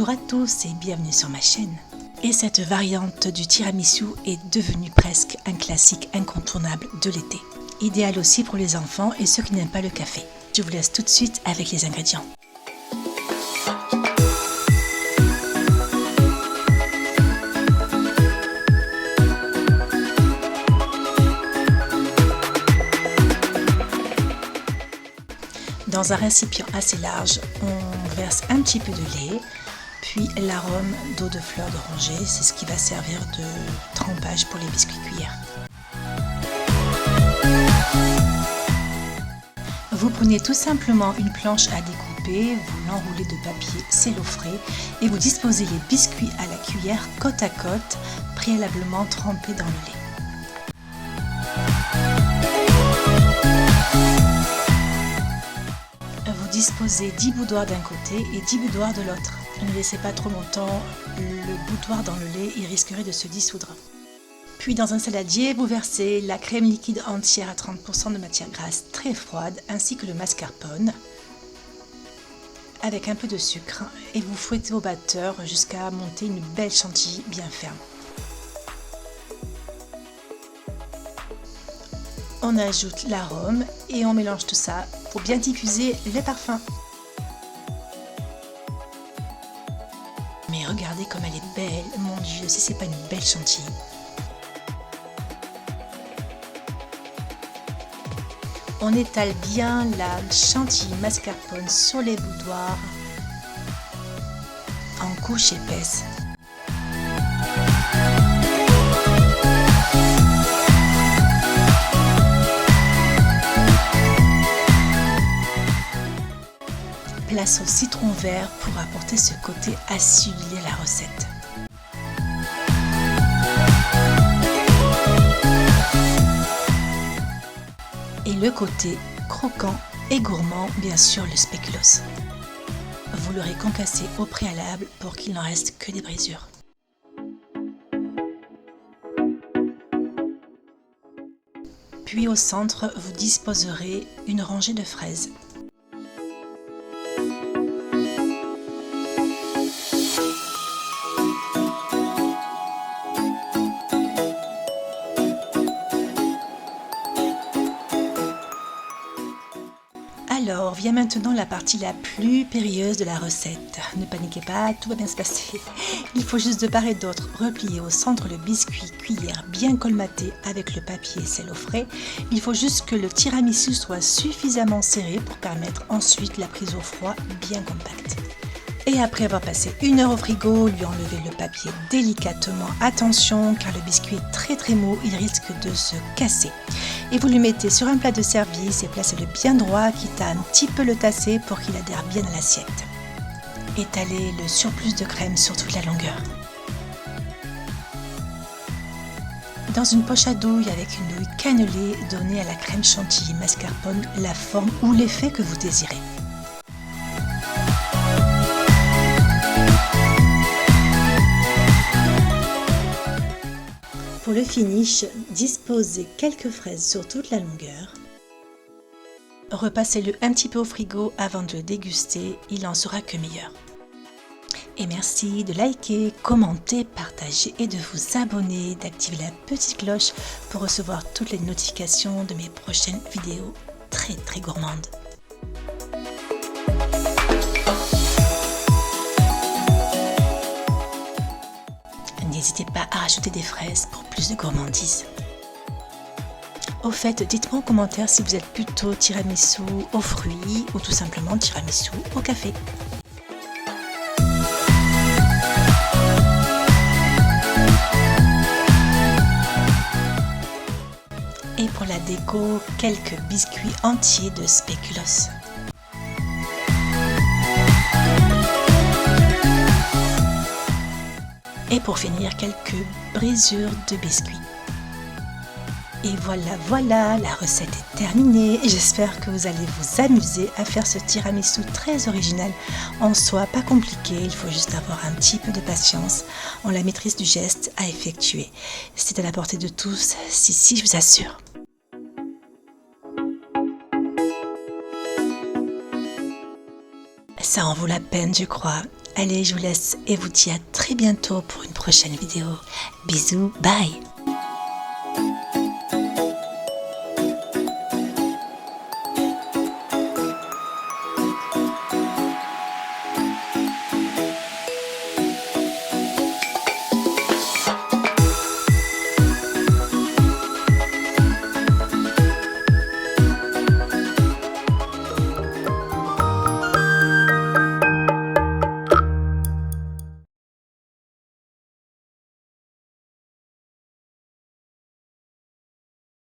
Bonjour à tous et bienvenue sur ma chaîne. Et cette variante du tiramisu est devenue presque un classique incontournable de l'été. Idéal aussi pour les enfants et ceux qui n'aiment pas le café. Je vous laisse tout de suite avec les ingrédients. Dans un récipient assez large, on verse un petit peu de lait, puis l'arôme d'eau de fleur d'oranger, c'est ce qui va servir de trempage pour les biscuits cuillères. Vous prenez tout simplement une planche à découper, vous l'enroulez de papier cello frais et vous disposez les biscuits à la cuillère côte à côte, préalablement trempés dans le lait. Vous disposez 10 boudoirs d'un côté et 10 boudoirs de l'autre. Ne laissez pas trop longtemps le boudoir dans le lait, il risquerait de se dissoudre. Puis dans un saladier, vous versez la crème liquide entière à 30% de matière grasse très froide ainsi que le mascarpone avec un peu de sucre et vous fouettez au batteur jusqu'à monter une belle chantilly bien ferme. On ajoute l'arôme et on mélange tout ça pour bien diffuser les parfums. Mais regardez comme elle est belle, mon Dieu, si c'est pas une belle chantilly. On étale bien la chantilly mascarpone sur les boudoirs en couches épaisses. Place au citron vert pour apporter ce côté acidulé à la recette. Et le côté croquant et gourmand, bien sûr le spéculoos. Vous l'aurez concassé au préalable pour qu'il n'en reste que des brisures. Puis au centre, vous disposerez une rangée de fraises. Alors, vient maintenant la partie la plus périlleuse de la recette. Ne paniquez pas, tout va bien se passer. Il faut juste de part et d'autre replier au centre le biscuit cuillère bien colmaté avec le papier cello frais. Il faut juste que le tiramisu soit suffisamment serré pour permettre ensuite la prise au froid bien compacte. Et après avoir passé 1 heure au frigo, lui enlever le papier délicatement. Attention car le biscuit est très mou, il risque de se casser. Et vous le mettez sur un plat de service et placez-le bien droit, quitte à un petit peu le tasser pour qu'il adhère bien à l'assiette. Étalez le surplus de crème sur toute la longueur. Dans une poche à douille avec une douille cannelée, donnez à la crème chantilly mascarpone la forme ou l'effet que vous désirez. Pour le finish, disposez quelques fraises sur toute la longueur. Repassez-le un petit peu au frigo avant de le déguster, il n'en sera que meilleur. Et merci de liker, commenter, partager et de vous abonner, d'activer la petite cloche pour recevoir toutes les notifications de mes prochaines vidéos très gourmandes. N'hésitez pas à rajouter des fraises pour plus de gourmandise. Au fait, dites-moi en commentaire si vous êtes plutôt tiramisu aux fruits ou tout simplement tiramisu au café. Et pour la déco, quelques biscuits entiers de spéculoos. Et pour finir, quelques brisures de biscuits. Et voilà, la recette est terminée. J'espère que vous allez vous amuser à faire ce tiramisu très original. En soi, pas compliqué, il faut juste avoir un petit peu de patience en la maîtrise du geste à effectuer. C'est à la portée de tous, si, je vous assure. Ça en vaut la peine, je crois. Allez, je vous laisse et vous dis à très bientôt pour une prochaine vidéo. Bisous, bye.